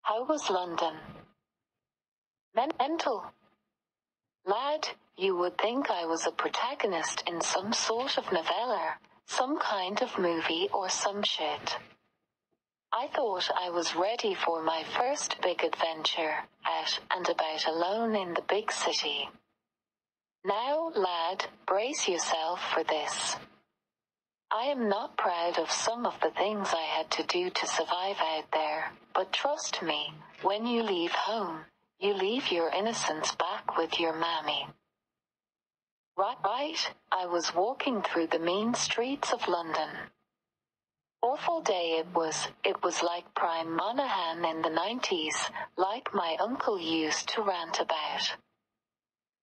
How was London? Mental. Lad, you would think I was a protagonist in some sort of novella, some kind of movie or some shit. I thought I was ready for my first big adventure, out and about alone in the big city. Now, lad, brace yourself for this. I am not proud of some of the things I had to do to survive out there, but trust me, when you leave home, you leave your innocence back with your mammy. Right, I was walking through the mean streets of London. Awful day it was like prime Monaghan in the 90s, like my uncle used to rant about.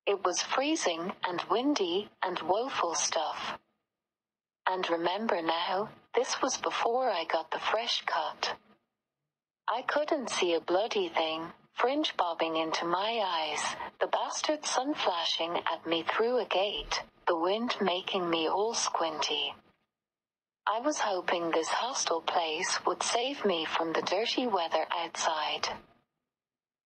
It was freezing and windy and woeful stuff. And remember now, this was before I got the fresh cut. I couldn't see a bloody thing, fringe bobbing into my eyes, the bastard sun flashing at me through a gate, the wind making me all squinty. I was hoping this hostel place would save me from the dirty weather outside.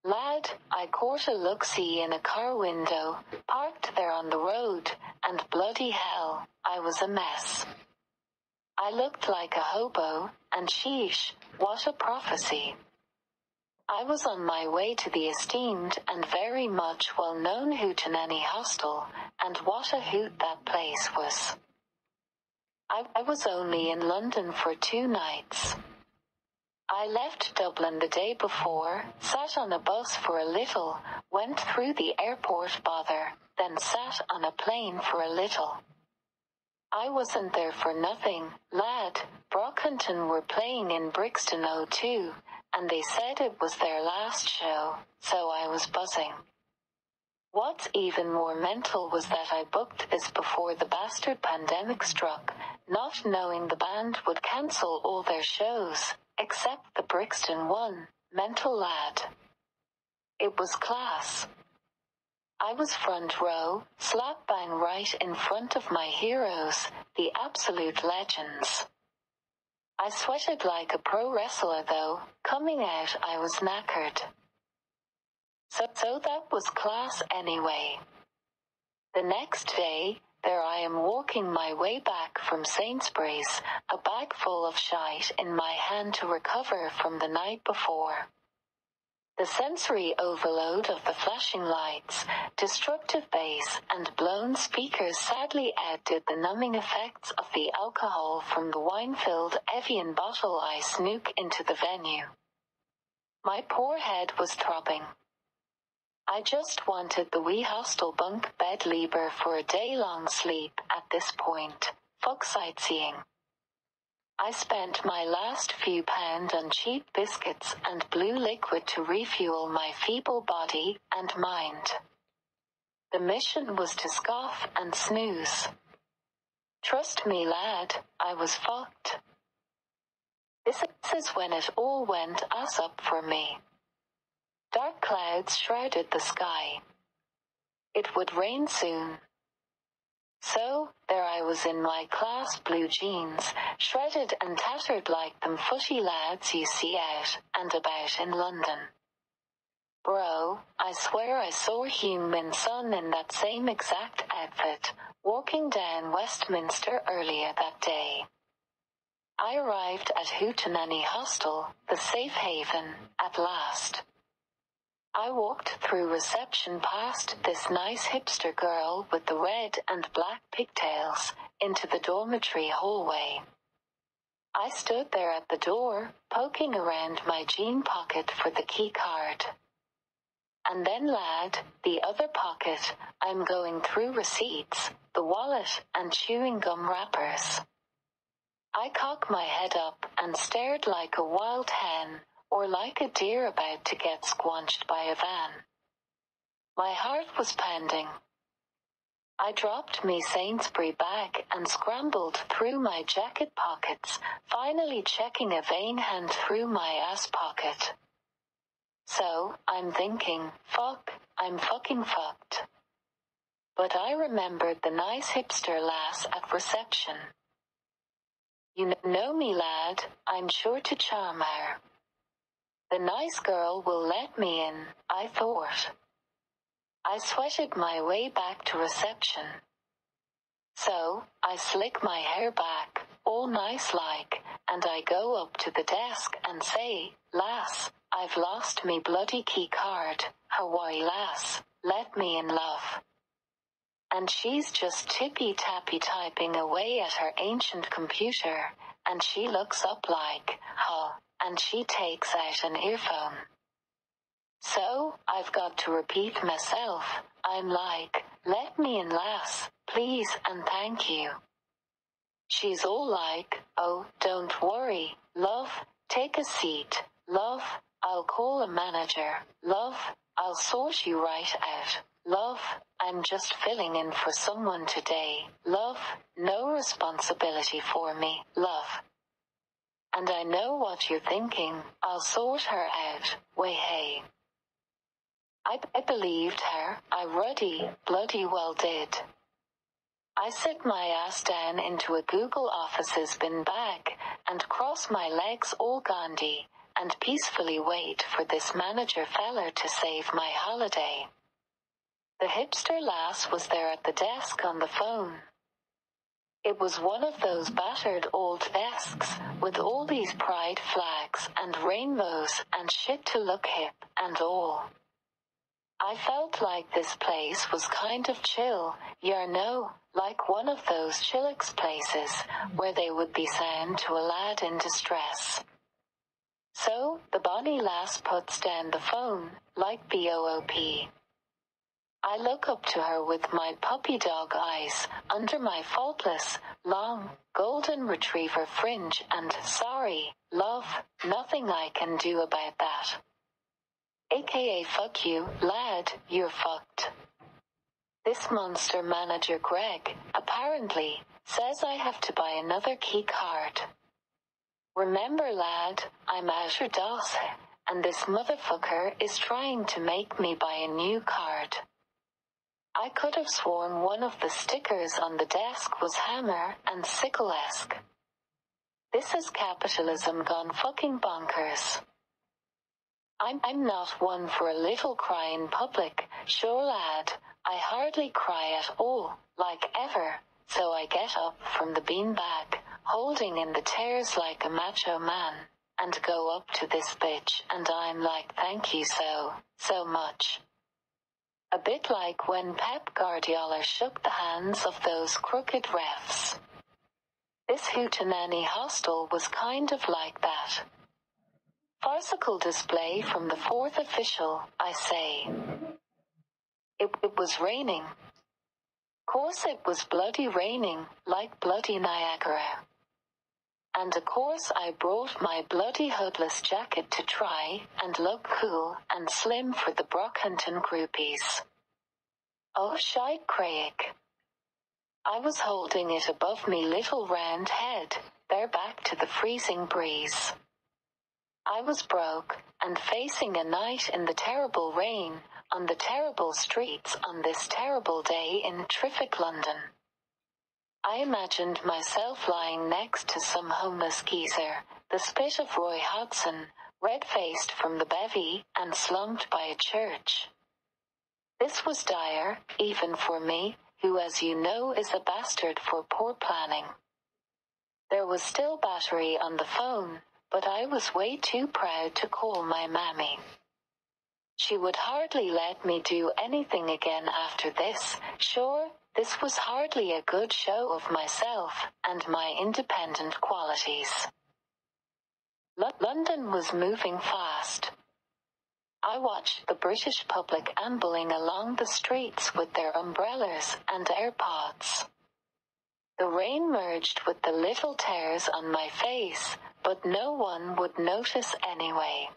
Lad, I caught a look-see in a car window, parked there on the road, and bloody hell, I was a mess. I looked like a hobo, and sheesh, what a prophecy. I was on my way to the esteemed and very much well-known Hootenanny Hostel, and what a hoot that place was. I was only in London for 2 nights. I left Dublin the day before, sat on a bus for a little, went through the airport bother, then sat on a plane for a little. I wasn't there for nothing, lad. Brockhampton were playing in Brixton O2, and they said it was their last show, so I was buzzing. What's even more mental was that I booked this before the bastard pandemic struck, not knowing the band would cancel all their shows, except the Brixton one. Mental, lad. It was class. I was front row, slap bang right in front of my heroes, the absolute legends. I sweated like a pro wrestler though, coming out I was knackered. So that was class anyway. The next day, there I am walking my way back from Sainsbury's, a bag full of shite in my hand to recover from the night before. The sensory overload of the flashing lights, destructive bass, and blown speakers sadly outdid the numbing effects of the alcohol from the wine-filled Evian bottle I snook into the venue. My poor head was throbbing. I just wanted the wee hostel bunk bed lieber for a day-long sleep at this point. Fuck sightseeing. I spent my last few pounds on cheap biscuits and blue liquid to refuel my feeble body and mind. The mission was to scoff and snooze. Trust me, lad, I was fucked. This is when it all went ass up for me. Dark clouds shrouded the sky. It would rain soon. So, there I was in my class blue jeans, shredded and tattered like them footy lads you see out and about in London. Bro, I swear I saw Heung-min Son in that same exact outfit, walking down Westminster earlier that day. I arrived at Hootenanny Hostel, the safe haven, at last. I walked through reception past this nice hipster girl with the red and black pigtails, into the dormitory hallway. I stood there at the door, poking around my jean pocket for the key card. And then, lad, the other pocket, I'm going through receipts, the wallet, and chewing gum wrappers. I cocked my head up and stared like a wild hen, or like a deer about to get squanched by a van. My heart was pounding. I dropped me Sainsbury bag and scrambled through my jacket pockets, finally checking a vain hand through my ass pocket. So, I'm thinking, fuck, I'm fucking fucked. But I remembered the nice hipster lass at reception. You know me, lad, I'm sure to charm her. The nice girl will let me in, I thought. I sweated my way back to reception. So, I slick my hair back, all nice like, and I go up to the desk and say, "Lass, I've lost me bloody key card, Hawaii lass, let me in love." And she's just tippy-tappy typing away at her ancient computer, and she looks up like, huh, and she takes out an earphone. So, I've got to repeat myself. I'm like, "Let me in lass, please and thank you." She's all like, "Oh, don't worry, love, take a seat, love, I'll call a manager, love, I'll sort you right out, love, I'm just filling in for someone today, love, no responsibility for me, love." And I know what you're thinking, I'll sort her out, way hey. I believed her, I bloody well did. I sit my ass down into a Google Offices bin bag, and cross my legs all Gandhi, and peacefully wait for this manager feller to save my holiday. The hipster lass was there at the desk on the phone. It was one of those battered old desks, with all these pride flags and rainbows and shit to look hip and all. I felt like this place was kind of chill, like one of those chillax places, where they would be sound to a lad in distress. So, the bonny lass puts down the phone, like BOOP. I look up to her with my puppy dog eyes, under my faultless, long, golden retriever fringe and, "Sorry, love, nothing I can do about that." AKA fuck you, lad, you're fucked. This monster manager Greg, apparently, says I have to buy another key card. Remember lad, I'm outer DOS, and this motherfucker is trying to make me buy a new card. I could have sworn one of the stickers on the desk was hammer and sickle-esque. This is capitalism gone fucking bonkers. I'm not one for a little cry in public, sure lad, I hardly cry at all, like ever, so I get up from the beanbag, holding in the tears like a macho man, and go up to this bitch and I'm like thank you so much. A bit like when Pep Guardiola shook the hands of those crooked refs. This hootenanny hostel was kind of like that. Farcical display from the fourth official, I say. It was raining. Course it was bloody raining, like bloody Niagara. And of course I brought my bloody hoodless jacket to try and look cool and slim for the Brockhampton groupies. Oh shite Craig. I was holding it above me little round head, bare back to the freezing breeze. I was broke, and facing a night in the terrible rain, on the terrible streets on this terrible day in terrific London. I imagined myself lying next to some homeless geezer, the spit of Roy Hodgson, red-faced from the bevy, and slumped by a church. This was dire, even for me, who as you know is a bastard for poor planning. There was still battery on the phone, but I was way too proud to call my mammy. She would hardly let me do anything again after this, sure, this was hardly a good show of myself, and my independent qualities. London was moving fast. I watched the British public ambling along the streets with their umbrellas and AirPods. The rain merged with the little tears on my face, but no one would notice anyway.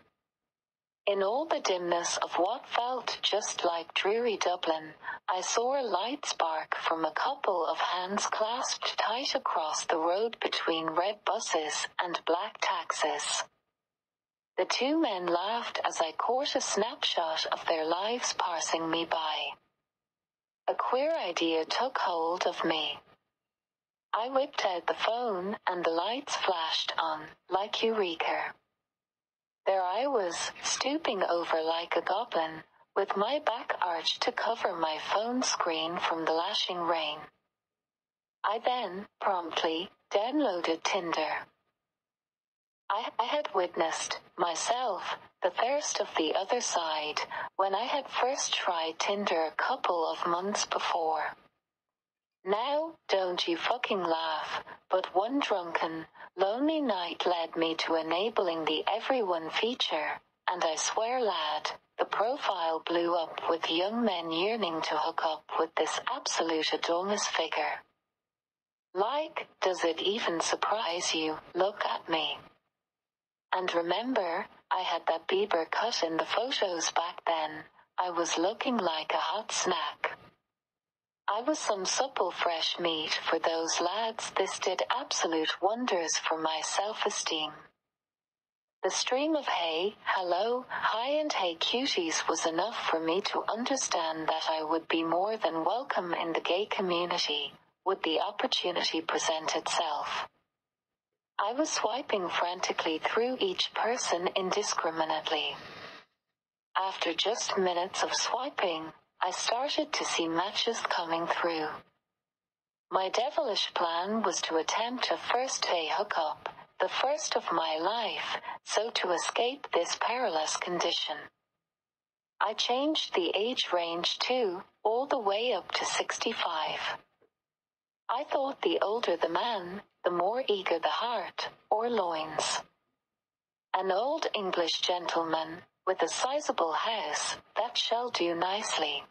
In all the dimness of what felt just like dreary Dublin, I saw a light spark from a couple of hands clasped tight across the road between red buses and black taxis. The two men laughed as I caught a snapshot of their lives passing me by. A queer idea took hold of me. I whipped out the phone and the lights flashed on, like Eureka. There I was, stooping over like a goblin, with my back arched to cover my phone screen from the lashing rain. I then, promptly, downloaded Tinder. I had witnessed, myself, the thirst of the other side, when I had first tried Tinder a couple of months before. Now, don't you fucking laugh, but one drunken, lonely night led me to enabling the everyone feature, and I swear lad, the profile blew up with young men yearning to hook up with this absolute enormous figure. Like, does it even surprise you? Look at me. And remember, I had that Bieber cut in the photos back then. I was looking like a hot snack. I was some supple fresh meat for those lads. This did absolute wonders for my self-esteem. The stream of hey, hello, hi and hey cuties was enough for me to understand that I would be more than welcome in the gay community, would the opportunity present itself. I was swiping frantically through each person indiscriminately. After just minutes of swiping, I started to see matches coming through. My devilish plan was to attempt a first-day hookup, the first of my life, so to escape this perilous condition. I changed the age range too, all the way up to 65. I thought the older the man, the more eager the heart, or loins. An old English gentleman, with a sizable house, that shall do nicely.